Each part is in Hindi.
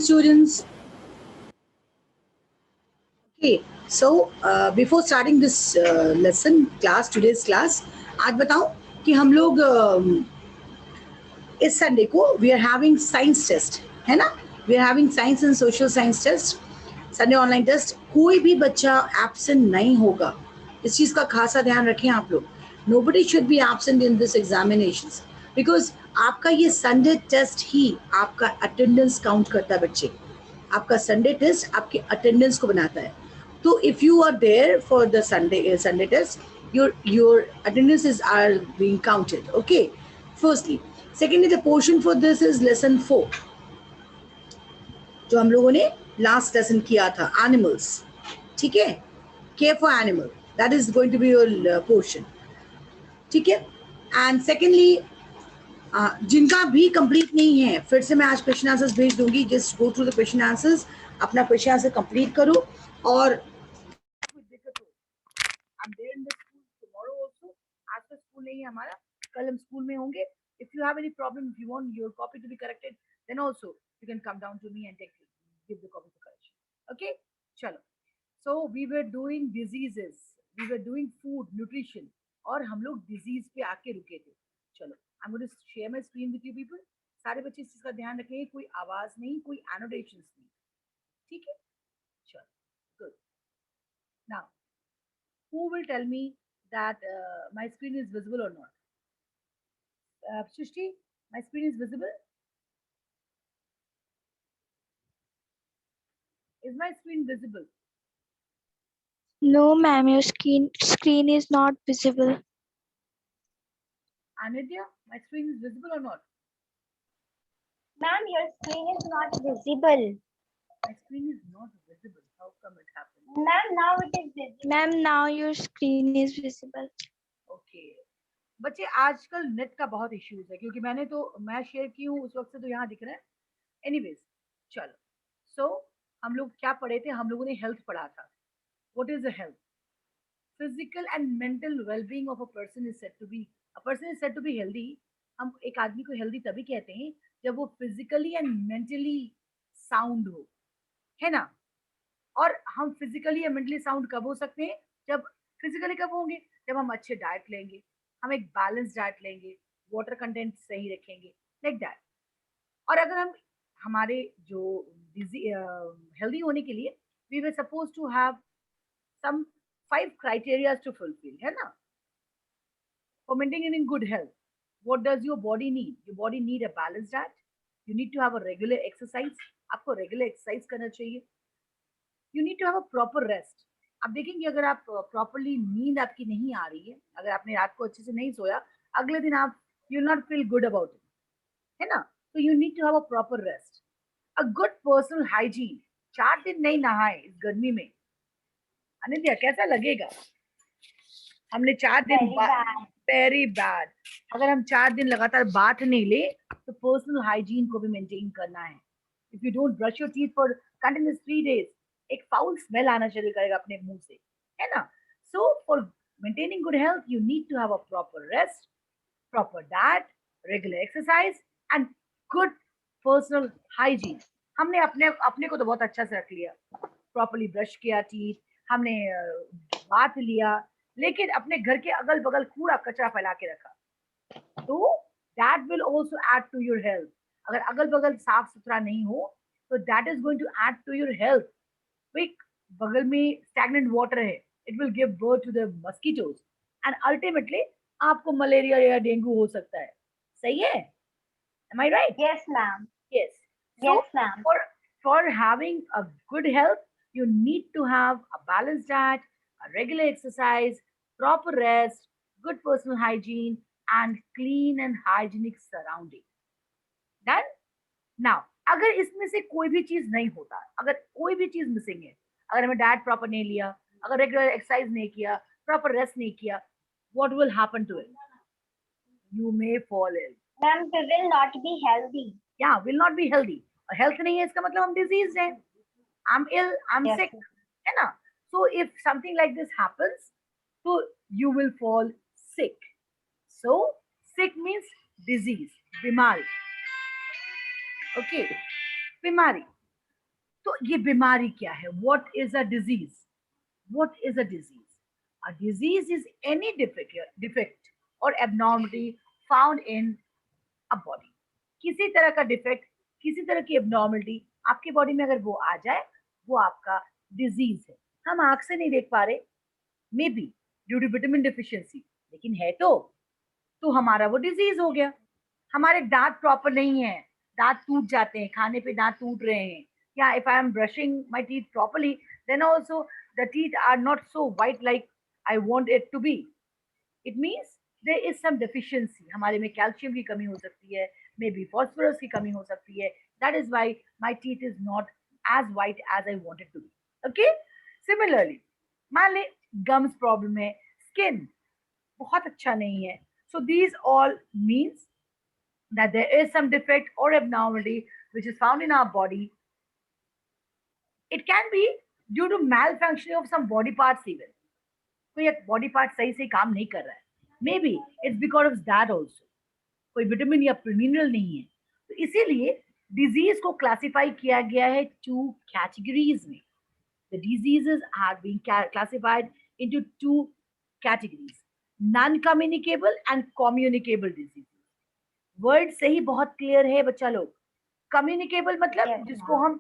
students. Okay, so before starting this today's class, आज बताऊं कि हम लोग इस संडे को we are having science test, है ना? We are having science and social science test, Sunday online test. कोई भी बच्चा एब्सेंट नहीं होगा, इस चीज़ का खासा ध्यान रखें आप लोग. Nobody should be absent in this examinations, because आपका ये संडे टेस्ट ही आपका अटेंडेंस काउंट करता है बच्चे. आपका संडे टेस्ट आपके अटेंडेंस को बनाता है. तो if you are there for the Sunday test, your attendance is are being counted. Okay, firstly. Secondly, the portion for this is lesson 4, जो हम लोगों ने लास्ट लेसन किया था, एनिमल्स. ठीक है, care for animal, that is going to be your portion. ठीक है. एंड सेकेंडली, जिनका भी कंप्लीट नहीं है, फिर से मैं आज क्वेश्चन आंसर्स भेज दूंगी. Just go through the question answers, अपना क्वेश्चन आंसर कंप्लीट करो. और आज तो स्कूल नहीं है हमारा, कल हम स्कूल में होंगे. If you have any problem, if you want your copy to be corrected, then also you can come down to me and give the copy for correction. Okay, chalo. So we were doing diseases, we were doing food, nutrition, और हम लोग disease पे आके रुके थे. चलो, I'm going to share my screen with you people. सारे बच्चे इस चीज का ध्यान रखें, कोई आवाज नहीं, कोई annotations नहीं. ठीक है, चलो, good. Now, who will tell me that my screen is visible or not? Srishti, my screen is visible? Is my screen visible? No, ma'am, your screen is not visible. Anidya, my screen is visible or not? Ma'am, your screen is not visible. My screen is not visible. How come it happened? Ma'am, now it is visible. Ma'am, now your screen is visible. Okay. बच्चे आजकल नेट का बहुत इश्यूज है, क्योंकि मैं शेयर की हूँ उस वक्त से तो यहाँ दिख रहा है. एनीवेज, चलो. सो हम लोग क्या पढ़े थे? हम लोगों ने हेल्थ पढ़ा था. What is the health? Physical and mental wellbeing of a person is said to be healthy. हम एक आदमी को हेल्दी तभी कहते हैं जब वो फिजिकली एंड मेंटली साउंड हो, है ना? और हम फिजिकली या मेंटली साउंड कब हो सकते हैं? जब फिजिकली कब होंगे? जब हम अच्छे डाइट लेंगे, हम एक बैलेंस डाइट लेंगे, वाटर कंटेंट सही रखेंगे, लाइक दैट. और अगर हम हमारे जो हेल्दी होने के लिए we were suppose to have some 5 criteria to fulfill, है ना? For maintaining good health, what does your body need? Your body need a balanced diet. You need to have a regular exercise. आपको regular exercise करना चाहिए. You need to have a proper rest. आप देखेंगे अगर आप प्रॉपरली नींद आपकी नहीं आ रही है, अगर आपने रात को अच्छे से नहीं सोया, अगले दिन आप you will not feel good about it, है ना? तो you need to have a proper rest. A good personal hygiene. 4 दिन नहीं नहाए इस गर्मी में, अनित्या कैसा लगेगा? हमने 4 दिन वेरी बैड. अगर हम 4 दिन लगातार बाथ नहीं ले तो पर्सनल हाइजीन को भी मेंटेन करना है. If you don't brush your teeth for continuous 3 days, एक फाउल स्मेल आना शुरू करेगा अपने मुंह से, है ना? So for maintaining good health you need to have a proper rest, proper diet, regular exercise and good personal hygiene. हमने अपने को तो बहुत अच्छा से रख लिया, प्रॉपर्ली ब्रश किया टीथ, हमने बात लिया, लेकिन अपने घर के अगल बगल कूड़ा कचरा फैला के रखा, तो that will also add to your health. अगर अगल बगल साफ सुथरा नहीं हो तो that is going to add to your health. क्विक बगल में स्टैग्नेंट वाटर है, it will give birth to the mosquitoes and ultimately आपको मलेरिया या डेंगू हो सकता है. सही है? Am I right? Yes, ma'am. Yes. Yes, ma'am. For having a good health, you need to have a balanced diet, a regular exercise, proper rest, good personal hygiene, and clean and hygienic surrounding. Done? Now, अगर इसमें से कोई भी चीज नहीं होता, अगर कोई भी चीज मिसिंग है, अगर हमें डाइट प्रॉपर नहीं लिया, अगर रेगुलर एक्सरसाइज नहीं किया, प्रॉपर रेस्ट नहीं किया, what will happen to it? You may fall ill. Ma'am, we will not be healthy. Yeah, will not be healthy. Health नहीं है इसका मतलब हम diseased हैं. I'm ill, I'm Yes, sick, है ना? So if something like this happens, so you will fall sick. So sick means disease, बीमारी. Okay, बीमारी. तो ये बीमारी क्या है? What is a disease? What is a disease? A disease is any defect or abnormality found in a body. किसी तरह का डिफेक्ट, किसी तरह की एबनॉर्मलिटी आपकी बॉडी में अगर वो आ जाए, वो आपका डिजीज है। हम आंख से नहीं देख पा रहे, maybe due to vitamin deficiency, लेकिन है तो हमारा वो डिजीज हो गया। हमारे दांत प्रॉपर नहीं है, दांत टूट जाते हैं, खाने पे दांत टूट रहे हैं, या if I am brushing my teeth properly, then also the teeth are not so white like I want it to be. It means there is some deficiency, हमारे में कैल्शियम की कमी हो सकती है, मे बी फॉस्फोरस की कमी हो सकती है। That is why my teeth is not as white as I want it to be. Okay, similarly मान ले गम्स प्रॉब्लम है, स्किन बहुत अच्छा नहीं है, so these all means that there is some defect or abnormality which is found in our body. It can be due to malfunctioning of some body parts even. कोई एक बॉडी पार्ट सही से काम नहीं कर रहा है, may be it's because of that also, कोई विटामिन या मिनरल नहीं है। तो इसीलिए डिजीज को क्लासिफाई किया गया है टू कैटेगरीज में। The diseases are being classified into two categories: non-communicable and communicable diseases. Word सही बहुत क्लियर है बच्चा लोग। कम्युनिकेबल मतलब Yes, जिसको हम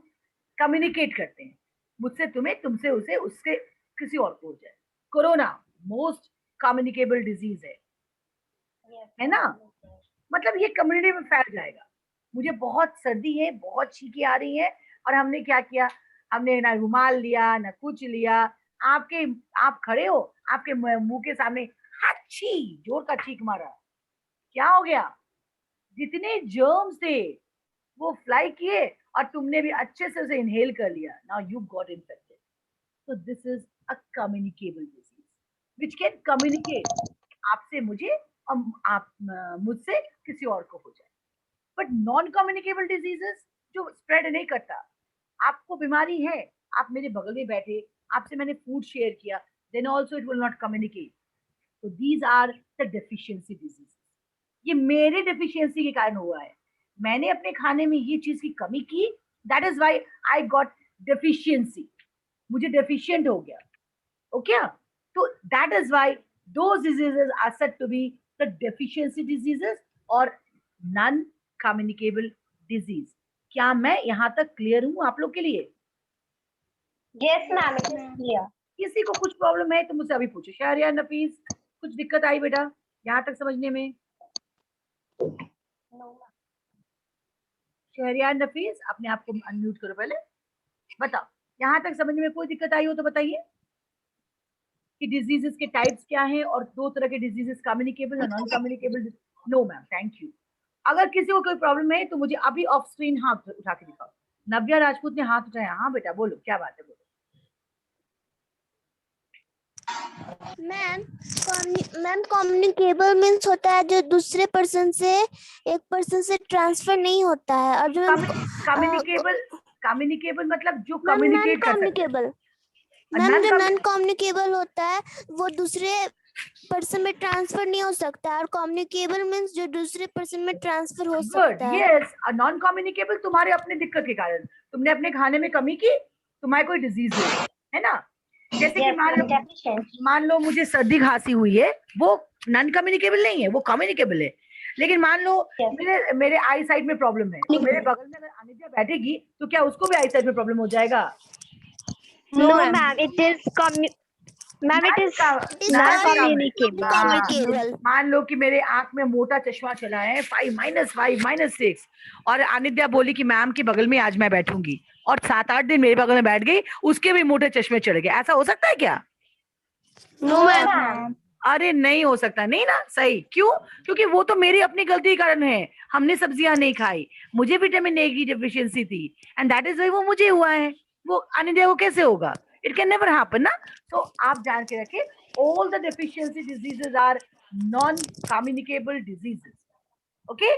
कम्युनिकेट करते हैं, मुझसे तुम्हें, तुमसे उसे, उससे किसी और को हो जाए। कोरोना मोस्ट कम्युनिकेबल डिजीज है ना? मतलब ये कम्युनिटी में फैल जाएगा। मुझे बहुत सर्दी है, बहुत छींकें आ रही है, और हमने क्या किया, हमने ना रुमाल लिया ना कुछ लिया, आपके आप खड़े हो, आपके मुंह के सामने हाची जोर का चीख मारा, क्या हो गया? जितने जर्म्स थे वो फ्लाई किए, और तुमने भी अच्छे से उसे इनहेल कर लिया, now you got infected. So this is a communicable disease which can communicate आपसे मुझे, और आप मुझसे किसी और को हो जाए। बट नॉन कम्युनिकेबल डिजीजेस जो स्प्रेड नहीं करता, आपको बीमारी है, आप मेरे बगल में बैठे, आपसे मैंने फूड शेयर किया, then also it will not communicate. तो these are the deficiency disease. ये मेरे डेफिशिएंसी के कारण हुआ है, मैंने अपने खाने में ये चीज की कमी की, that is why I got deficiency, मुझे डेफिशिएंट हो गया। ओके, तो that is why those diseases are said to be the deficiency diseases or non communicable disease. क्या मैं यहां तक क्लियर हूं आप लोग के लिए? Yes, ma'am, it is clear. किसी को कुछ प्रॉब्लम है तो मुझसे अभी पूछो। शहरियार नफीस, कुछ दिक्कत आई बेटा यहां तक समझने में? No, ma'am. शहरियार नफीस, अपने आप को अनम्यूट करो पहले, बताओ यहां तक समझने में कोई दिक्कत आई हो तो बताइए कि डिजीजेस के टाइप्स क्या हैं, और दो तरह के डिजीजेस, कम्युनिकेबल और non communicable. No ma'am, thank you. अगर किसी को कोई प्रॉब्लम है तो मुझे अभी ऑफ स्क्रीन हाथ उठा के दिखाओ। नव्या राजपूत ने हाथ उठाया। हाँ बेटा बोलो, क्या बात है, बोलो। मैम कम्युनिकेबल मीन्स होता है जो दूसरे पर्सन से एक पर्सन से ट्रांसफर नहीं होता है, और जो कम्युनिकेबल मतलब जो नॉन कम्युनिकेट कर सकते कम्युनिकेबल, हैं। मैम जो नॉन कम्युनिकेबल होता है वो दूसरे पर्सन में ट्रांसफर नहीं हो सकता, और कम्युनिकेबल मीन्स जो दूसरे पर्सन में ट्रांसफर हो गुड, सकता है। यस। नॉन कम्युनिकेबल तुम्हारे अपने दिक्कत के कारण, तुमने अपने खाने में कमी की, तुम्हारे कोई डिजीज है ना? जैसे कि Yes, ma'am, deficiency. मान लो मुझे सर्दी खांसी हुई है, वो नॉन कम्युनिकेबल नहीं है, वो कम्युनिकेबल है। लेकिन मान लो Yes. मेरे आई साइड में प्रॉब्लम है, तो मेरे बगल में अगर अनिता बैठेगी तो क्या उसको भी आई साइड में प्रॉब्लम हो जाएगा? No, ma'am, it is ma'am, it is non-communicable. हाँ, मान लो कि मेरे आंख में मोटा चश्मा चला है, 5 -5 -6, और अनित्या बोली कि मैम के बगल में आज मैं बैठूंगी, और 7-8 दिन मेरे बगल में बैठ गई, उसके भी मोटे चश्मे चढ़ गए। ऐसा हो सकता है क्या? No, ma'am. अरे नहीं हो सकता, नहीं ना? सही, क्यों? क्योंकि वो तो मेरी अपनी गलती के कारण है, हमने सब्जियां नहीं खाई, मुझे विटामिन ए की डेफिशिएंसी थी, एंड दैट इज व्हाई वो मुझे हुआ है, वो अनित्या को कैसे होगा? इट कैन नेवर हैपन ना। तो आप जान के रखें, all the deficiency diseases are non-communicable diseases. Okay?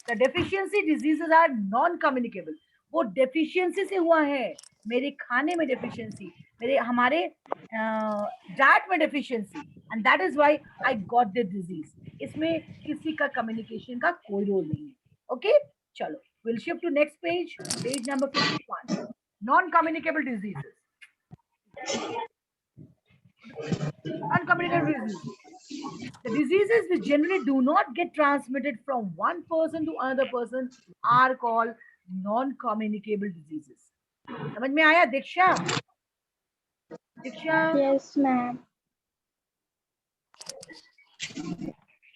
The deficiency diseases are non-communicable. वो deficiency से हुआ है, मेरे खाने में deficiency, मेरे हमारे डाइट में deficiency, and that is why I got the disease. इसमें किसी का communication का कोई रोल नहीं है। Okay? चलो, we'll shift to next page, page number 51. Non-communicable diseases. Uncommunicable diseases. The diseases which generally do not get transmitted from one person to another person are called non-communicable diseases. समझ में आया दीक्षा? दीक्षा? Yes, ma'am.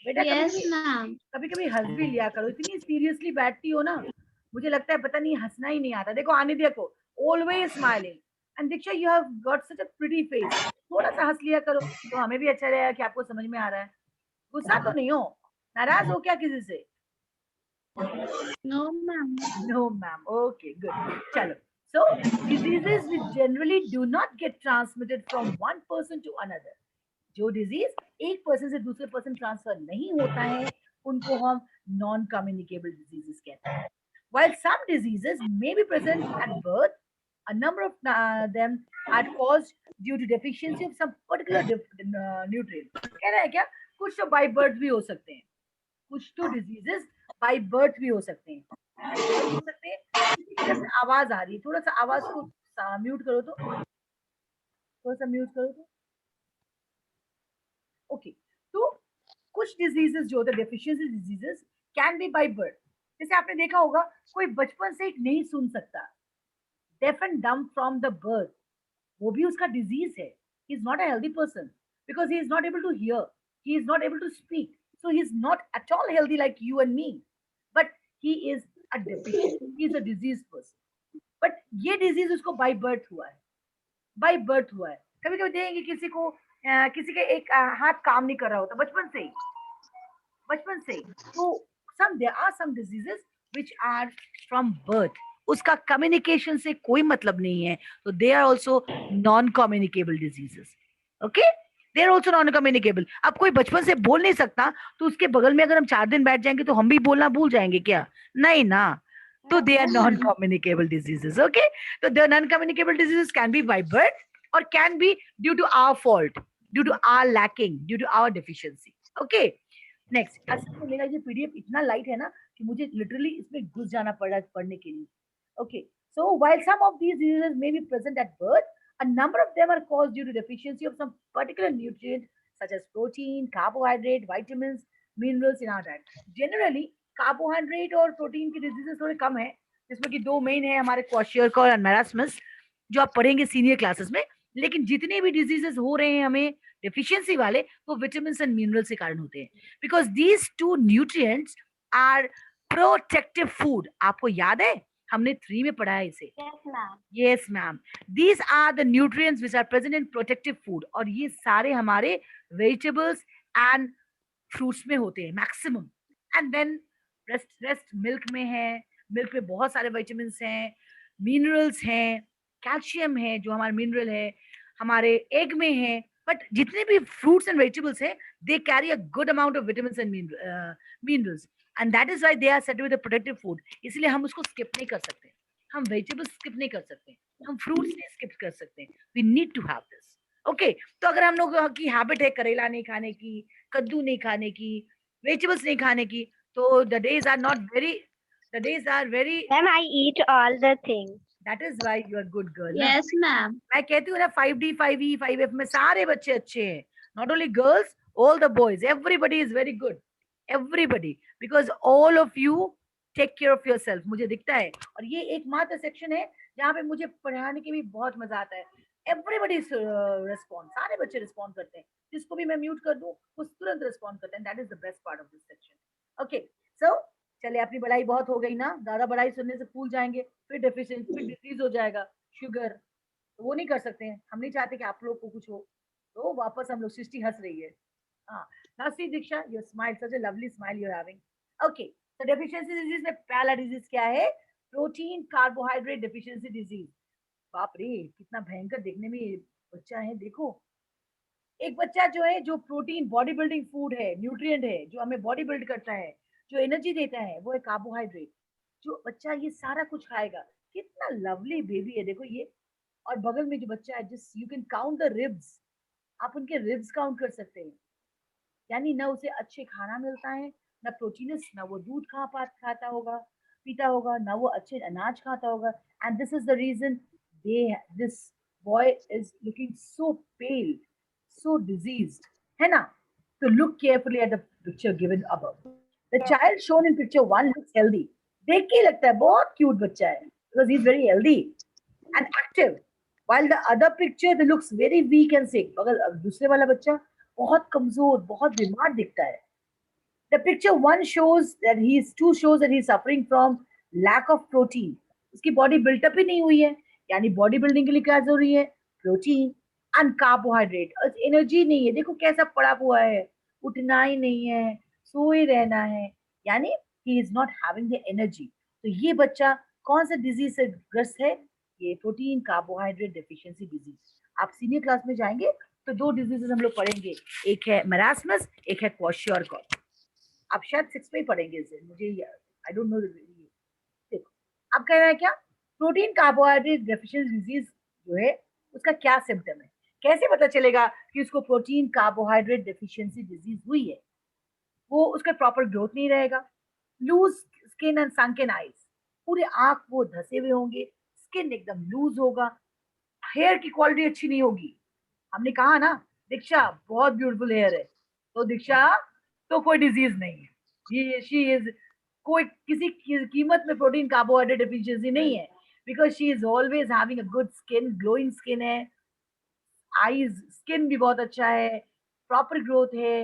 बेटा Yes, ma'am. कभी कभी हंस भी लिया करो, इतनी सीरियसली बैठती हो ना, मुझे लगता है पता नहीं हंसना ही नहीं आता। देखो आने दिया को, always smiling. And Diksha you have got such a pretty face, थोड़ा सा हंस लिया करो तो हमें भी अच्छा रहेगा कि आपको समझ में आ रहा है। गुस्सा तो नहीं हो, नाराज हो क्या किसी से? No, ma'am. No, ma'am. Okay, good. Chalo. So, diseases which generally do not get transmitted from one person to another. जो डिजीज एक पर्सन से दूसरे पर्सन ट्रांसफर नहीं होता है उनको हम नॉन कम्युनिकेबल डिजीजेस कहते हैं. While some diseases may be present at birth, a number of them are caused due to deficiency of some particular nutrient. कह रहा है क्या? कुछ तो बाय बर्थ भी हो सकते हैं, कुछ तो डिजीजेस बाय बर्थ भी हो सकते हैं. हो सकते हैं. किसी से आवाज आ रही है, थोड़ा सा आवाज को म्यूट करो तो, थोड़ा सा म्यूट करो तो. ओके, तो कुछ डिजीजेस जो होते हैं deficiency diseases can be by birth. जैसे आपने देखा होगा कोई बचपन से नहीं सुन सकता, deaf and dumb from the birth, वो भी उसका डिजीज है. He is not a healthy person because he is not able to hear, he is not able to speak, so he is not at all healthy like you and me, but he is a deficient, he is a disease person. But ये डिजीज उसको बाय बर्थ हुआ है, बाय बर्थ हुआ है. कभी कभी देखेंगे किसी को किसी का एक हाथ काम नहीं कर रहा होता बचपन से ही, बचपन से ही. तो there are some diseases which are from birth, उसका कम्युनिकेशन से कोई मतलब नहीं है, तो they are also non communicable diseases. Okay, they are also non communicable. अब कोई बचपन से बोल नहीं सकता तो उसके बगल में अगर हम 4 दिन बैठ जाएंगे तो हम भी बोलना भूल जाएंगे क्या? नहीं ना. तो they are non communicable diseases. Okay, तो the non communicable diseases can be by birth or can be due to our fault, due to our lacking, due to our deficiency. Okay, next. असल में मेरा ये पीडीएफ इतना लाइट है ना कि मुझे लिटरली इसमें घुस जाना पड़ रहा है पढ़ने के लिए. Okay, so while some of these diseases may be present at birth, a number of them are caused due to deficiency of some particular nutrient such as protein, carbohydrate, vitamins, minerals in our diet. Generally carbohydrate और प्रोटीन की डिजीजेस थोड़े कम है, जिसमें कि दो मेन है हमारे क्वाशियरका और मैरास्मस, जो आप पढ़ेंगे सीनियर क्लासेस में. लेकिन जितने भी डिजीजेस हो रहे हैं हमें डेफिशिएंसी वाले, वो विटामिन एंड मिनरल्स के कारण होते हैं, because these two nutrients are protective food. आपको याद है हमने 3 में पढ़ा है इसे. Yes ma'am. These are the nutrients which are present in protective food, और ये सारे हमारे वेजिटेबल्स एंड फ्रूट्स में होते हैं maximum. And then rest milk में है, मिल्क में बहुत सारे विटामिन हैं, मिनरल्स हैं, कैल्शियम है जो हमारा मिनरल है, हमारे एग में है. बट जितने भी फ्रूट्स एंड वेजिटेबल्स हैं they carry a good amount of vitamin and minerals, and that is why they are said with the protective food. इसलिए हम उसको स्किप नहीं कर सकते, हम वेजिटेबल्स स्किप नहीं कर सकते, हम फ्रूट्स नहीं स्किप कर सकते. We need to have this. Okay, तो अगर हम लोग की हैबिट है करेला नहीं खाने की, कद्दू नहीं खाने की, वेजिटेबल्स नहीं खाने की, तो the days are very. Ma'am, I eat all the things. That is why you are good girl. Yes, ma'am. मैं कहती हूँ ना 5D 5E 5F में सारे बच्चे अच्छे हैं, not only girls, all the boys, everybody is very good, everybody, because all of you take care of yourself. मुझे दिखता है, और ये एकमात्र सेक्शन है जहाँ पे मुझे पढ़ाने के भी बहुत मजा आता है. Everybody respond, सारे बच्चे रिस्पॉन्ड करते हैं, जिसको भी मैं म्यूट कर दूं वो तुरंत रिस्पॉन्ड करते हैं. That is the best part of this section. Okay, so चलिए, अपनी बड़ाई बहुत हो गई ना, ज्यादा बड़ाई सुनने से फूल जाएंगे, फिर डेफिशिएंसी, फिर डिजीज हो जाएगा, शुगर, तो वो नहीं कर सकते हैं. हम नहीं चाहते कि आप लोग को कुछ हो. तो वापस हम लोग, सृष्टि हंस रही है. हाँ, हंसी Diksha, your smile, such a lovely smile you are having. Okay, तो डेफिशिएंसी डिजीज में पहला डिजीज क्या है? Protein carbohydrate deficiency disease. बाप रे, कितना भयंकर देखने में ये बच्चा है. देखो, एक बच्चा जो है, जो प्रोटीन बॉडी बिल्डिंग फूड है, न्यूट्रिएंट है, जो हमें बॉडी बिल्ड करता है, जो एनर्जी देता है, वो है कार्बोहाइड्रेट. जो बच्चा ये सारा कुछ खाएगा, कितना लवली बेबी है देखो ये. और बगल में जो बच्चा है, जिस you can count the ribs, आप उनके रिब्स काउंट कर सकते हैं. यानी ना उसे अच्छे खाना मिलता है, ना प्रोटीनस, ना वो दूध खाता होगा, पीता होगा, ना वो अच्छे अनाज खाता होगा. And this is the reason this boy is looking so pale, so diseased, है ना? So look carefully at the picture given above. The child shown in picture 1 looks healthy. देख के ही लगता है बहुत क्यूट बच्चा है, because he is very healthy and active, while the other picture that looks very weak and sick. मगर दूसरे वाला बच्चा बहुत कमजोर, बहुत बीमार दिखता है. The picture 1 shows that he is suffering from lack of protein. उसकी बॉडी बिल्टअप ही नहीं हुई है, यानी बॉडी बिल्डिंग के लिए क्या जरूरी है? Protein and carbohydrate. एनर्जी नहीं है, देखो कैसा पड़ा हुआ है, उठना ही नहीं है, सोए रहना है, यानी ही is not having the energy. तो ये बच्चा कौन सा डिजीज से ग्रस्त है? ये प्रोटीन कार्बोहाइड्रेट डेफिशिएंसी डिजीज. आप सीनियर क्लास में जाएंगे तो 2 डिजीजेस हम लोग पढ़ेंगे, एक है मरास्मस, एक है क्वाशियोरकर. आप शायद 6 में ही पढ़ेंगे इसे, मुझे आई डोंट नो. देखो आप कह रहे हैं क्या? प्रोटीन कार्बोहाइड्रेट डेफिशिएंसी डिजीज जो है उसका क्या सिम्टम है? कैसे पता चलेगा कि उसको प्रोटीन कार्बोहाइड्रेट डेफिशिएंसी डिजीज हुई है? वो उसका प्रॉपर ग्रोथ नहीं रहेगा, loose skin and sunken eyes, पूरे आंख वो धसे हुए होंगे, स्किन एकदम लूज होगा, हेयर की क्वालिटी अच्छी नहीं होगी. हमने कहा ना दीक्षा बहुत ब्यूटीफुल हेयर है, तो दीक्षा तो कोई डिजीज नहीं है, ये शी इज कोई किसी कीमत में प्रोटीन कार्बोहाइड्रेट डेफिशिएंसी नहीं है, because she is always having a good skin, glowing skin है, आईज स्किन भी बहुत अच्छा है, प्रॉपर ग्रोथ है,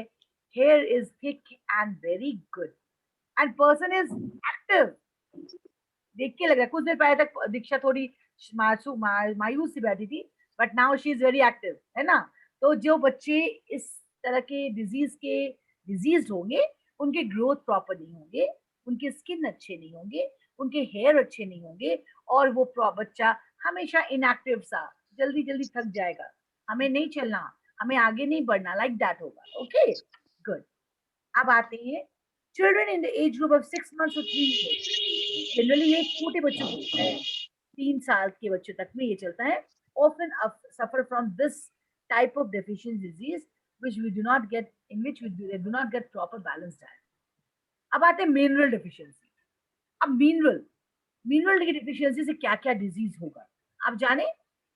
here is thick and very good, and person is active. देख के लग रहा है कुछ देर पहले तक दीक्षा थोड़ी मायूस सी बैठी थी, but now she is very active, है ना? तो जो बच्चे इस तरह के डिजीज होंगे, उनके ग्रोथ प्रॉपर नहीं होंगे, उनके स्किन अच्छे नहीं होंगे, उनके हेयर अच्छे नहीं होंगे, और वो बच्चा हमेशा इनएक्टिव सा, जल्दी जल्दी थक जाएगा, हमें नहीं चलना, हमें आगे नहीं बढ़ना, लाइक दैट होगा. Okay good. अब आते हैं children in the age group of 6 months to 3 years. Generally ये छोटे बच्चों को होता है, 3 साल के बच्चों तक में ये चलता है. Often suffer from this type of deficiency disease which we do not get in which we do not get proper balanced diet. अब आते हैं मिनरल डेफिशिएंसी. अब मिनरल की डेफिशिएंसी से क्या क्या डिजीज होगा? आप जाने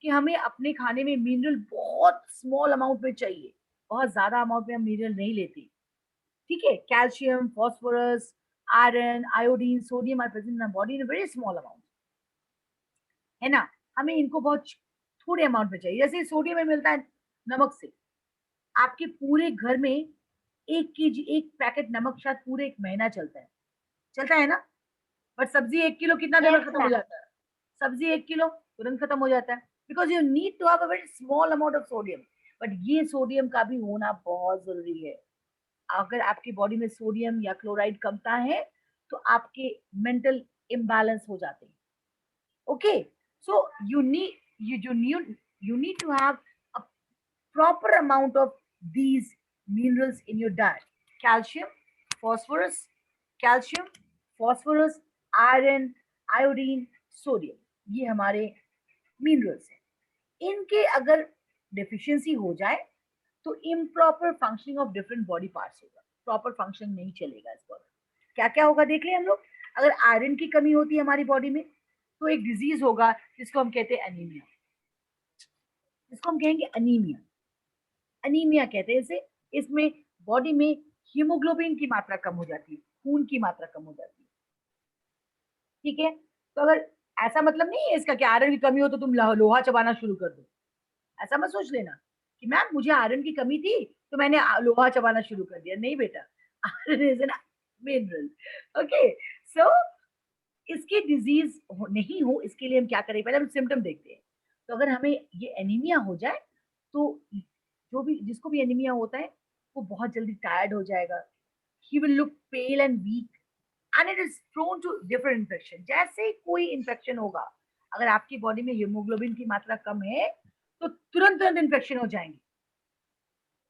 कि हमें अपने खाने में मिनरल बहुत स्मॉल अमाउंट में चाहिए, बहुत ज्यादा अमाउंट में हम मिनरल नहीं लेते. ठीक है, calcium, phosphorus, iron, iodine, sodium are present in our body in a very small amount, है ना? हमें इनको बहुत थोड़े अमाउंट में चाहिए. जैसे सोडियम में मिलता है नमक से, आपके पूरे घर में 1 kg 1 पैकेट नमक शायद पूरे 1 महीना चलता है ना? बट सब्जी 1 किलो कितना देर में खत्म हो जाता है? सब्जी 1 किलो तुरंत खत्म हो जाता है, because you need to have a very small amount of sodium. But ये सोडियम का भी होना बहुत जरूरी है. अगर आपकी बॉडी में सोडियम या क्लोराइड कमता है तो आपके मेंटल इम्बैलेंस हो जाते हैं. Okay, so you need to have a proper amount of these minerals in your diet. calcium phosphorus calcium phosphorus iron iodine sodium, ये हमारे मिनरल्स हैं. इनके अगर डेफिशिएंसी हो जाए तो improper functioning of different body parts होगा, प्रॉपर फंक्शन नहीं चलेगा इस बॉडी. क्या क्या होगा देख लें हम लोग. अगर आयरन की कमी होती है हमारी बॉडी में तो एक डिजीज होगा जिसको हम कहते हैं एनीमिया, जिसको हम कहेंगे अनीमिया कहते हैं इसे. इसमें बॉडी में हीमोग्लोबिन की मात्रा कम हो जाती है, खून की मात्रा कम हो जाती है. ठीक है, तो अगर ऐसा मतलब नहीं है इसका कि आयरन की कमी हो तो तुम लोहा चबाना शुरू कर दो, ऐसा मत सोच लेना कि मैम मुझे आयरन की कमी थी तो मैंने लोहा चबाना शुरू कर दिया. नहीं बेटा, iron is an mineral. Okay, so इसकी डिजीज नहीं हो इसके लिए हम क्या करें, पहले हम सिम्टम देखते हैं. तो अगर हमें ये एनीमिया हो जाए तो जो भी जिसको भी एनीमिया होता है वो बहुत जल्दी टायर्ड हो जाएगा, he will look pale and weak and it is prone to different infection. जैसे ही कोई इन्फेक्शन होगा, अगर आपकी बॉडी में हीमोग्लोबिन की मात्रा कम है तो तुरंत इन्फेक्शन हो जाएंगे.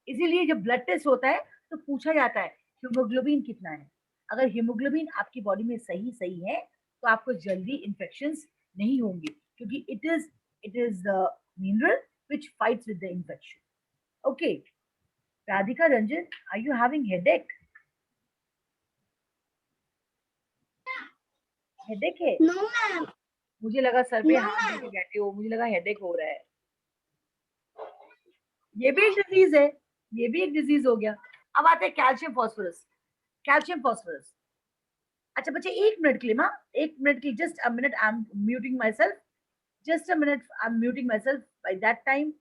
इसीलिए जब ब्लड टेस्ट होता है तो पूछा जाता है हीमोग्लोबिन कितना है. अगर हीमोग्लोबिन आपकी बॉडी में सही है तो आपको जल्दी इन्फेक्शंस नहीं होंगे, क्योंकि it is the mineral which fights with the infection. Okay, Radhika Ranjan, are you having headache? Headache है? No, ma'am. मुझे लगा सर पे हाथ लेके बैठे हो, मुझे लगा हेडेक हो रहा है। ये भी एक डिजीज है, ये भी एक डिजीज हो गया। अब आते हैं कैल्शियम फॉस्फोरस। कैल्शियम फॉस्फोरस, अच्छा बच्चे 1 मिनट के लिए, माँ 1 मिनट के लिए, just a minute, I M muting my self, just a minute, I M muting my self. By that time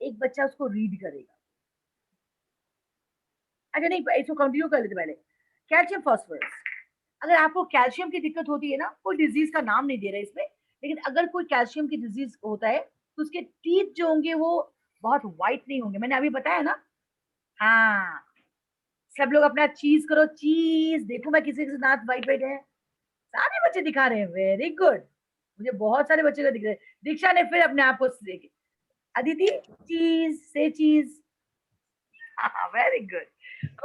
एक बच्चा उसको रीड करेगा। अच्छा नहीं, इसको कंटिन्यू कर लेते पहले। कैल्शियम फॉस्फोरस, अगर आपको कैल्शियम की दिक्कत होती है ना, कोई डिजीज का नाम नहीं दे रहा है इसमें, लेकिन अगर कोई कैल्शियम की डिजीज होता है तो उसके टीथ जो होंगे वो बहुत व्हाइट नहीं होंगे, मैंने अभी बताया ना। हाँ, सब लोग अपना चीज करो, चीज देखो, मैं किसी के दांत व्हाइट व्हाइट है, सारे बच्चे दिखा रहे हैं, वेरी गुड, मुझे बहुत सारे बच्चे को दिख रहे हैं। दीक्षा ने फिर अपने आप को देखे, अदिति चीज से चीज, वेरी गुड,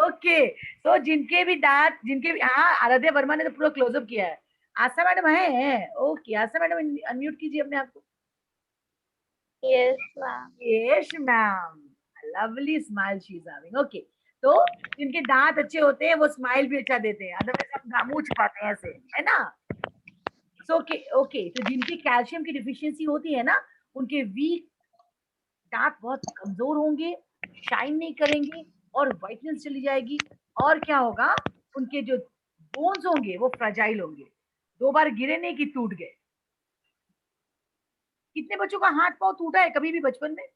ओके। तो जिनके भी दांत, जिनके भी, हाँ आराध्या वर्मा ने तो पूरा क्लोजअप किया है। आशा मैडम है, ओके, आशा मैडम अनम्यूट कीजिए अपने आप को। Yes, ma'am. Yes ma'am, lovely smile she is having, okay. तो जिनके दांत अच्छे होते हैं वो स्माइल भी अच्छा देते हैं, अदरवाइज हम मुंह छुपाते हैं ऐसे, है ना। सो ओके ओके, तो जिनकी कैल्शियम की डिफिशियंसी होती है ना, उनके वीक दांत बहुत कमजोर होंगे, शाइन नहीं करेंगे और व्हाइटनेस चली जाएगी। और क्या होगा, उनके जो बोन्स होंगे वो फ्रेजाइल होंगे, 2 बार गिरे नहीं कि टूट गए। कितने बच्चों का हाथ पांव टूटा है कभी भी बचपन में?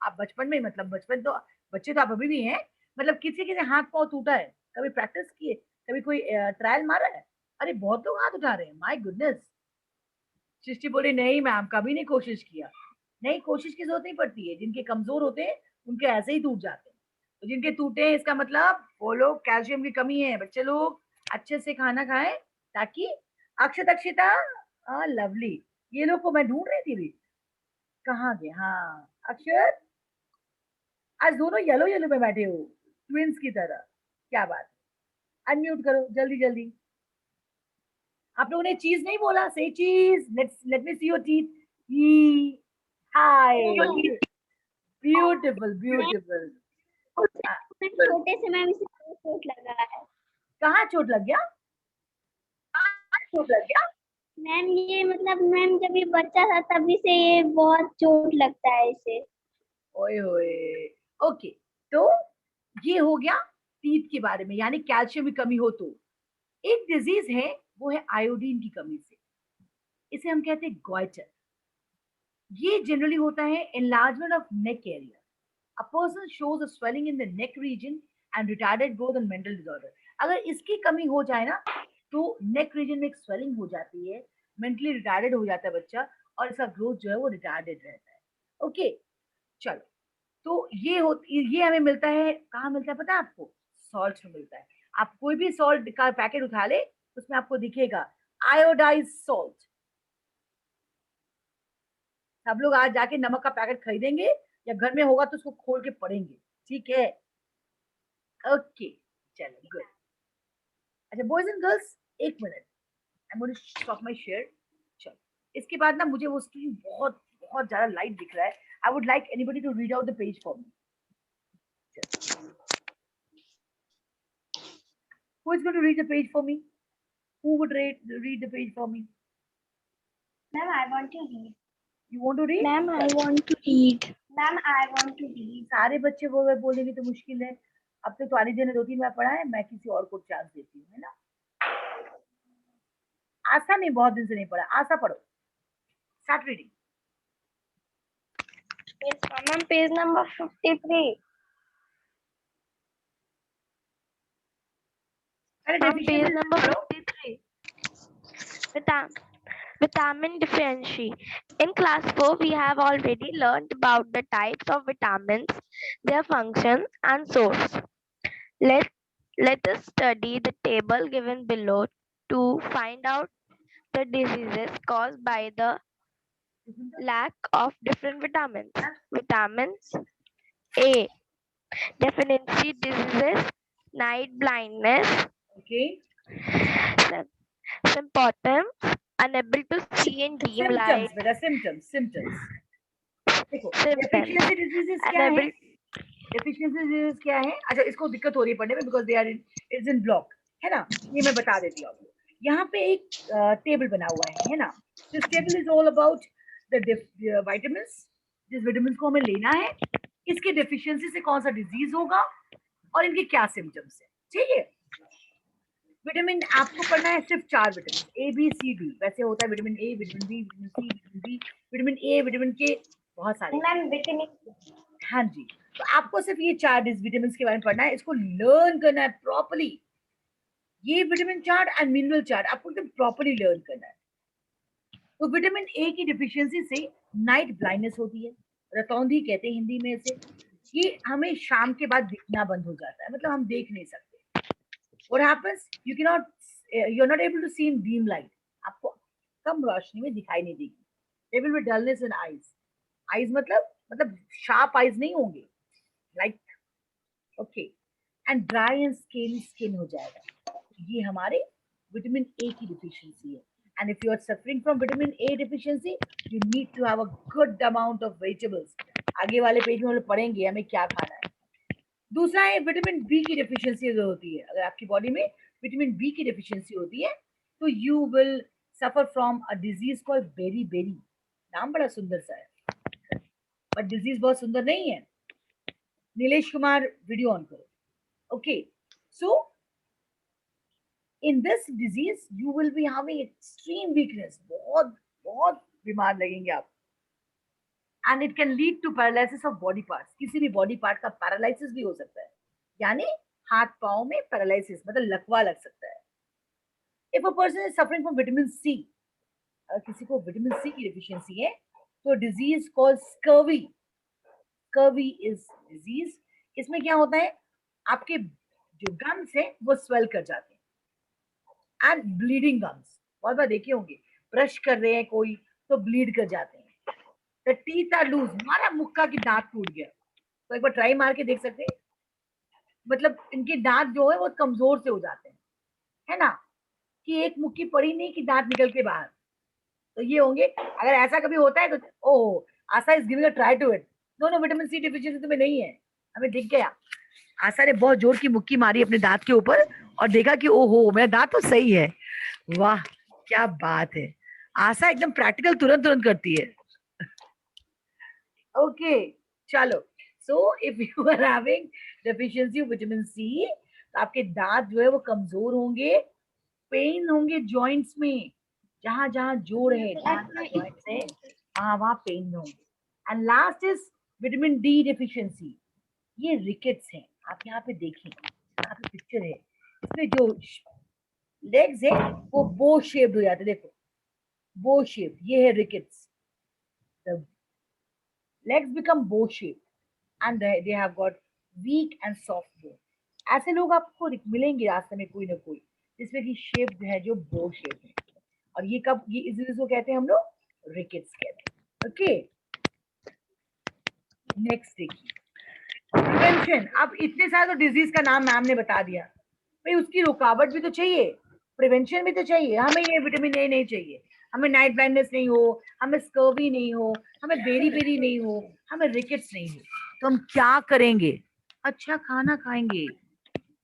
आप बचपन में, मतलब बचपन तो, बच्चे तो आप अभी भी हैं, मतलब किसी किसी हाथ पांव टूटा है, कभी प्रैक्टिस किए, कभी कोई ट्रायल मारा है? अरे बहुत लोग हाथ उठा रहे हैं, माय गुडनेस। सृष्टि बोली नहीं मैम, कभी नहीं कोशिश किया। नहीं, कोशिश की जरूरत नहीं पड़ती है, जिनके कमजोर होते हैं उनके ऐसे ही टूट जाते हैं। तो जिनके टूटे हैं इसका मतलब वो लोग कैल्शियम की कमी है। बच्चे लोग अच्छे से खाना खाएं ताकि, अक्षत अक्षिता, लवली, ये लोग को मैं ढूंढ रही थी भी, कहाँ गए? हाँ अक्षर, आज दोनों येलो येलो में बैठे हो, ट्विंस की तरह, क्या बात। अनम्यूट करो जल्दी जल्दी। आप लोगों ने चीज नहीं बोला, से चीज, let me see your teeth. Hi, beautiful beautiful. छोटे से मैम इसे चोट लगा है। कहाँ चोट लग गया? चोट लग गया? मैम ये मतलब मैम जब ये बच्चा था तभी से ये बहुत चोट लगता है इसे। ओए होए, ओके। तो ये हो गया टीथ के बारे में, यानी कैल्शियम की कमी हो तो। एक डिजीज है, वो है आयोडीन की कमी से, इसे हम कहते हैं गॉइटर। ये जनरली होता है enlargement of neck area. A person shows a swelling in the neck region and retarded growth and mental disorder. अगर इसकी कमी हो जाए ना, तो नेक रीजन में एक स्वेलिंग हो जाती है, मेंटली रिटार्डेड हो जाता है बच्चा, और इसका ग्रोथ जो है वो रिटार्डेड रहता है। ओके, चलो। तो ये हमें मिलता है, कहाँ मिलता है पता है आपको? सॉल्ट में मिलता है। आप कोई भी सॉल्ट का पैकेट उठा ले, उसमें आपको दिखेगा आयोडाइज सॉल्ट। सब लोग आज जाके नमक का पैकेट खरीदेंगे, या घर में होगा तो उसको खोल के पढ़ेंगे, ठीक है? ओके, चलो गुड। अच्छा boys and girls, 1 minute, I am going to stop my share. चलो, इसके बाद ना मुझे वो स्क्रीन बहुत बहुत ज्यादा लाइट दिख रहा है। I would like anybody to read out the page for me. Who is going to read the page for me? Who would read the page for me? Ma'am, I want to read. You want to read? Ma'am, I want to read. Ma'am, I want to read. सारे बच्चे वो बोलेंगे तो मुश्किल है। अब तो तुम्हारी जी ने 2-3 बार पढ़ा है, मैं किसी और को चांस देती हूँ, है ना। आशा ने बहुत दिन से नहीं पढ़ा, आशा पढ़ो, start reading. Yes, ma'am, page number 53. Page number 53. Vitamin deficiency. In class 4, we have already learned about the types of vitamins, their function and source. Let us study the table given below to find out the diseases caused by the lack of different vitamins. Vitamins A. Deficiency diseases, night blindness, Okay. symptoms, unable to see in dim light. Symptoms, बेटा, symptoms. देखो, Symptoms. deficiency diseases क्या है? Unable Deficiency diseases क्या है? अच्छा, इसको दिक्कत हो रही है पढ़ने में, because they are in, it's in block, है ना? ये मैं बता देती हूँ आपको। यहाँ पे एक टेबल बना हुआ है ना. This table is all about the vitamins. जिस विटामिन को हमें लेना है, इसके डेफिशिएंसी से कौन सा डिजीज होगा और इनके क्या सिम्टम्स है. ठीक है. विटामिन आपको पढ़ना है सिर्फ 4 vitamin A B C D. वैसे होता है vitamin A, vitamin B, vitamin C, vitamin D, vitamin A, vitamin K, बहुत सारे. Ma'am vitamin. हाँ जी. तो आपको सिर्फ ये 4 विटामिन के बारे में पढ़ना है. इसको लर्न करना है प्रॉपर्ली. ये vitamin chart and mineral chart आपको एकदम प्रॉपर्ली लर्न करना है. तो विटामिन ए की डिफिशियंसी से नाइट ब्लाइंडनेस होती है. रतौंधी कहते हैं हिंदी में इसे. ये हमें शाम के बाद दिखना बंद हो जाता है, मतलब हम देख नहीं सकते. What happens? You're not able to see in dim light. आपको कम रोशनी में दिखाई नहीं देगी. There will be dullness in eyes. Eyes मतलब sharp eyes नहीं होंगे. Like, okay. And dry and scaly skin हो जाएगा. ये हमारे विटामिन ए की डिफिशियंसी है. And if you are suffering from vitamin A deficiency, you need to have a good amount of vegetables. आगे वाले पेज में हम लोग पढ़ेंगे हमें क्या खाना है. दूसरा है विटामिन बी की डेफिशिएंसी जो होती है. अगर आपकी बॉडी में विटामिन बी की डेफिशिएंसी होती है तो you will suffer from a disease called beri beri. नाम बड़ा सुंदर सा है बट डिजीज बहुत सुंदर नहीं है. नीलेश कुमार वीडियो ऑन करो. Okay. So in this disease you will be having extreme weakness. बहुत बहुत बीमार लगेंगे आप. And it can lead to paralysis of body parts. किसी भी बॉडी पार्ट का पैरालिसिस भी हो सकता है, यानी हाथ पाँव में पैरालिसिस मतलब लकवा लग सकता है. If a person is suffering from vitamin C, अगर किसी को विटामिन सी की डिफिशियंसी है तो disease called scurvy. Scurvy is disease. इसमें क्या होता है, आपके जो गम्स है वो स्वेल कर जाते हैं एंड ब्लीडिंग गम्स. बहुत बार देखे होंगे, ब्रश कर रहे हैं कोई तो ब्लीड कर जाते हैं. The teeth are loose. हमारा मुक्का की दांत टूट गया तो एक बार ट्राई मार के देख सकते हैं. मतलब इनके दांत जो है वो कमजोर से हो जाते हैं, है ना, कि एक मुक्की पड़ी नहीं कि दांत निकल के बाहर. तो ये होंगे. अगर ऐसा कभी होता है तो oh Asha is giving a try to it. No vitamin C deficiency तुम्हें नहीं है, हमें दिख गया. आशा ने बहुत जोर की मुक्की मारी अपने दांत के ऊपर और देखा कि ओहो मेरा दांत तो सही है. वाह क्या बात है. आशा एकदम प्रैक्टिकल तुरंत करती है. ओके चलो. So if you are having deficiency of vitamin C तो आपके दांत जो है वो कमजोर होंगे. पेन होंगे जॉइंट्स में, जहां जहां जोड़ है जॉइंट्स है वहां पेन होंगे. And last is vitamin D deficiency. ये रिकेट्स हैं. आप यहाँ पे देखिए, यहाँ पे पिक्चर है, इसमें जो लेग्स है वो बो शेप्ड हो जाते. देखो बो शेप, ये है rickets. legs become bow shaped and they have got weak and soft bone. ऐसे लोग आपको मिलेंगे रास्ते में कोई ना कोई जिसमें की शेप जो है जो बो शेप है. और ये कब, ये इस डिजीज को कहते हैं हम लोग रिकेट्स कहते हैं. ओके नेक्स्ट देखिए प्रिवेंशन. अब इतने सारे तो डिजीज का नाम मैम ने बता दिया, भाई उसकी रुकावट भी तो चाहिए, प्रिवेंशन भी तो चाहिए. हमें ये विटामिन ए नहीं चाहिए, हमें नाइट ब्लाइंडनेस नहीं हो, हमें स्कर्वी नहीं हो, हमें बेरी बेरी नहीं हो, हमें रिकेट्स नहीं हो. तो हम क्या करेंगे, अच्छा खाना खाएंगे.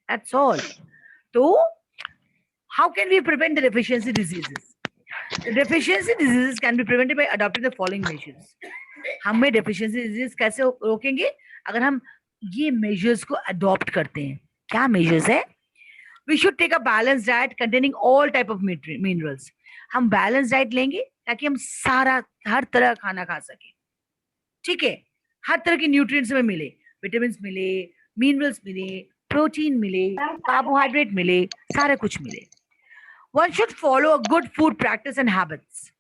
That's all. तो how can we prevent the deficiency diseases? The deficiency diseases can be prevented by adopting the following measures. हमें डेफिशिएंसी डिजीज कैसे रोकेंगे? अगर हम ये मेजर्स को अडॉप्ट करते हैं. क्या मेजर्स है? We should take a balanced diet containing all type of minerals. हम बैलेंस डाइट लेंगे ताकि हम सारा हर तरह का खाना खा सके. ठीक है, हर तरह के न्यूट्रिएंट्स हमें मिले, विटामिन मिले, मिनरल्स मिले, प्रोटीन मिले, कार्बोहाइड्रेट मिले, सारा कुछ मिले. One should follow a good food practice and habits.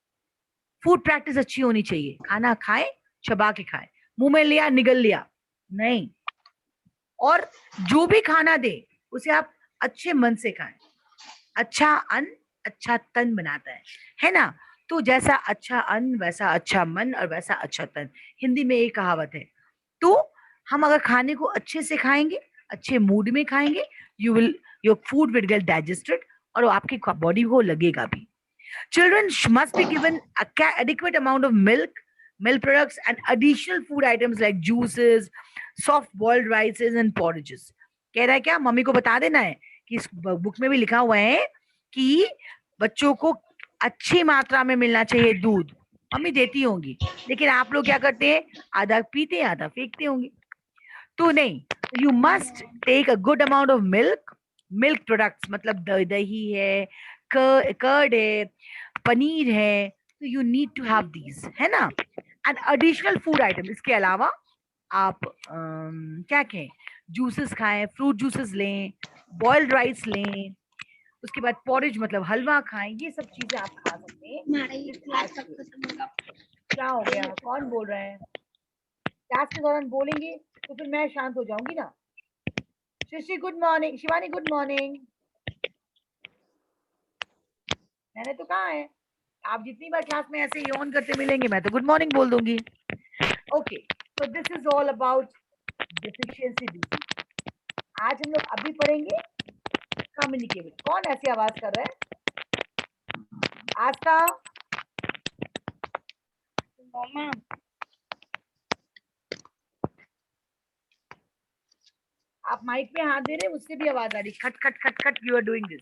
Food practice अच्छी होनी चाहिए. खाना खाए चबा के खाए, मुंह में लिया निगल लिया नहीं. और जो भी खाना दे उसे आप अच्छे मन से खाएं. अच्छा अन्न अच्छा तन बनाता है ना. तो जैसा अच्छा अन्न वैसा अच्छा मन और वैसा अच्छा तन, हिंदी में एक कहावत है. तो हम अगर खाने को अच्छे से खाएंगे, अच्छे मूड में खाएंगे, your food will get digested और आपकी बॉडी को लगेगा भी. Children must be given an adequate amount of milk products and additional food items like juices, soft boiled rices and porridges. कह रहा है क्या, मम्मी को बता देना है कि इस बुक में भी लिखा हुआ है कि बच्चों को अच्छी मात्रा में मिलना चाहिए दूध, मम्मी देती होंगी, लेकिन आप लोग क्या करते हैं, आधा पीते हैं आधा फेंकते होंगे। तो नहीं, you must take a good amount of milk, milk products मतलब दही है, कर्ड है, पनीर है, तो you need to have these, है ना। एंड एडिशनल फूड आइटम, इसके अलावा आप क्या कहें, जूसेस खाएं, फ्रूट जूसेस लें, बॉइल्ड राइस लें, उसके बाद पॉरेज मतलब हलवा खाएं, ये सब चीजें आप खा सकते हैं। क्या हो गया, कौन बोल रहा है? क्लास के दौरान बोलेंगे तो फिर मैं शांत हो जाऊंगी ना। Shashi good morning, Shivani good morning. मैंने तो कहा है, आप जितनी बार क्लास में ऐसे यौन करते मिलेंगे मैं तो गुड मॉर्निंग बोल दूंगी। Okay, so this is all about deficiency disease. आज हम लोग अभी पढ़ेंगे कम्युनिकेबल। कौन ऐसी आवाज कर रहा है? आस्था, आप माइक पे हाथ दे रहे हैं, उससे भी आवाज आ रही, खट खट खट खट, you are doing this.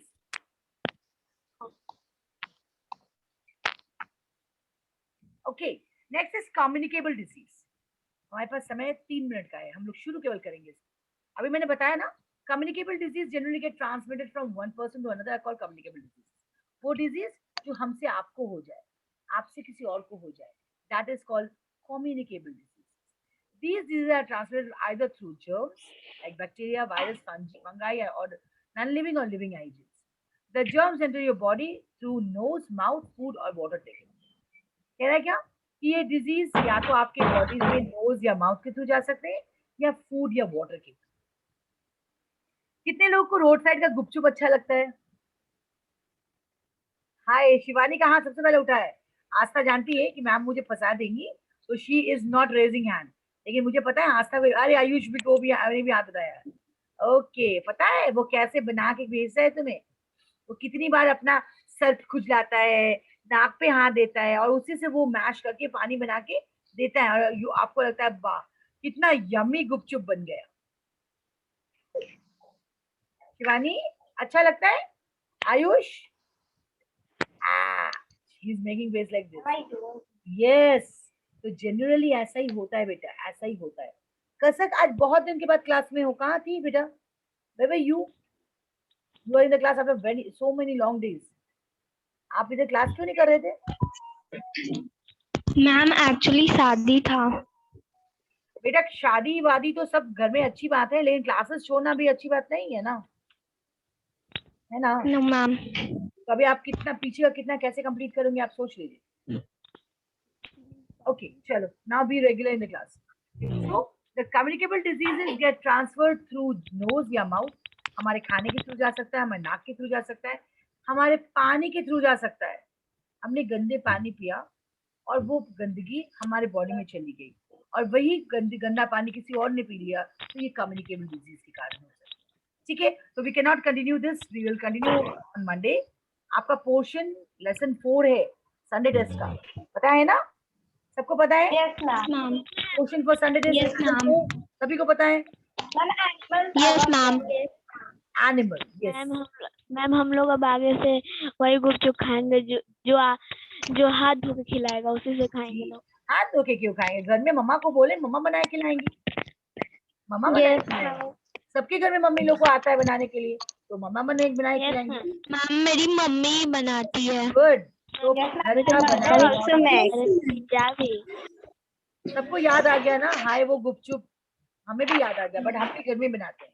Okay, next is communicable disease. हमारे पास समय 3 मिनट का है, हम लोग शुरू केवल करेंगे। अभी मैंने बताया ना, communicable disease generally get transmitted from one person to another, are called communicable disease. वो डिजीज जो हमसे आपको हो जाए, आपसे किसी और को हो जाए, that is called communicable disease. These diseases are transmitted either through germs like bacteria, virus, fungi, or non-living or living agents. The germs enter your body through nose, mouth, food, or water taken. कह रहा है क्या कि ये डिजीज या तो आपके बॉडी से नोज या माउथ के थ्रू जा सकते हैं या फूड या वाटर के थ्रू। कितने लोगों को रोड साइड का गुपचुप अच्छा लगता है? हाय, शिवानी का हाथ सबसे पहले उठा है। आस्था जानती है कि मैम मुझे फंसा देंगी, तो she is not raising hand, लेकिन मुझे पता है आस्था को, अरे आयुष भी को भी हाथ उठाया। ओके, पता है वो कैसे बना के भेजता है तुम्हें, वो कितनी बार अपना सर खुजलाता है, नाक पे हाथ देता है, और उसी से वो मैश करके पानी बना के देता है, और आपको लगता है वाह कितना यम्मी गुपचुप बन गया। शिवानी, अच्छा लगता है? Ayush, he's making face like this. Yes, तो जनरली ऐसा ही होता है बेटा, ऐसा ही होता है। कसक, आज बहुत दिन के बाद क्लास में हो, कहाँ थी बेटा? Where were you? You are in the class after so many long days. आप इधर क्लास क्यों नहीं कर रहे थे? मैम एक्चुअली शादी था। बेटा शादी वादी तो सब घर में अच्छी बात है, लेकिन क्लासेस छोड़ना भी अच्छी बात नहीं है ना, है ना? No ma'am. तो अभी आप कितना पीछे का कितना कैसे कंप्लीट करोगे, आप सोच लीजिए। ओके, चलो, now be regular in the class. So the communicable diseases get transferred through nose या माउथ। हमारे खाने के थ्रू जा सकता है, हमारे नाक के थ्रू जा सकता है, हमारे पानी के थ्रू जा सकता है। हमने गंदे पानी पिया और वो गंदगी हमारे बॉडी में चली गई, और वही गंदा पानी किसी और ने पी लिया, तो ये कम्युनिकेबल डिजीज के कारण हो सकता है। ठीक है, तो we can not continue this, we will continue on Monday. आपका पोर्शन लेसन 4 है संडे टेस्ट का, पता है ना? सबको पता है? Yes ma'am. Question for Sunday test, Yes, ma'am. सभी को पता है? Yes ma'am. Animal, yes. Ma'am हम लोग अब आगे से वही गुपचुप खाएंगे जो हाथ धो के खिलाएगा उसी से खाएंगे लोग। हाथ धो के क्यों खाएंगे? घर में मम्मा को बोले, मम्मा बना के खिलाएंगी। मम्मा बनाए खिलाएंगी। सबके घर में मम्मी लोग को आता है बनाने के लिए, तो मम्मा बनाए खिलाएंगी। मैम मेरी मम्मी बनाती है। गुड, तो घर का बनाए। सबको याद आ गया ना, हाय वो गुपचुप हमें भी याद आ गया, बट हम भी घर में बनाते हैं,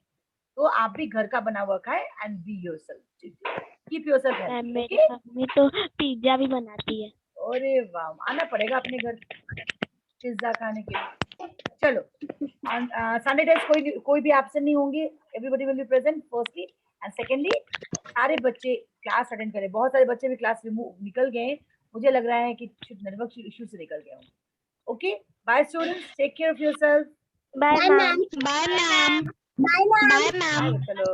तो आप भी घर का बना हुआ खाए and be yourself, keep yourself healthy. मेरी मम्मी तो पिज्जा भी बनाती है। अरे वाह, आना पड़ेगा अपने घर पिज्जा खाने के लिए। चलो, संडे टेस्ट कोई भी एब्सेंट नहीं होंगे, everybody will be present firstly, and secondly सारे बच्चे क्लास अटेंड करें। बहुत सारे बच्चे भी क्लास निकल गए, मुझे लग रहा है कि नेटवर्क इशू से निकल गए होंगे। Okay, bye students, take care of yourself. Bye ma'am. Bye ma'am. Bye ma'am. Bye ma'am. चलो।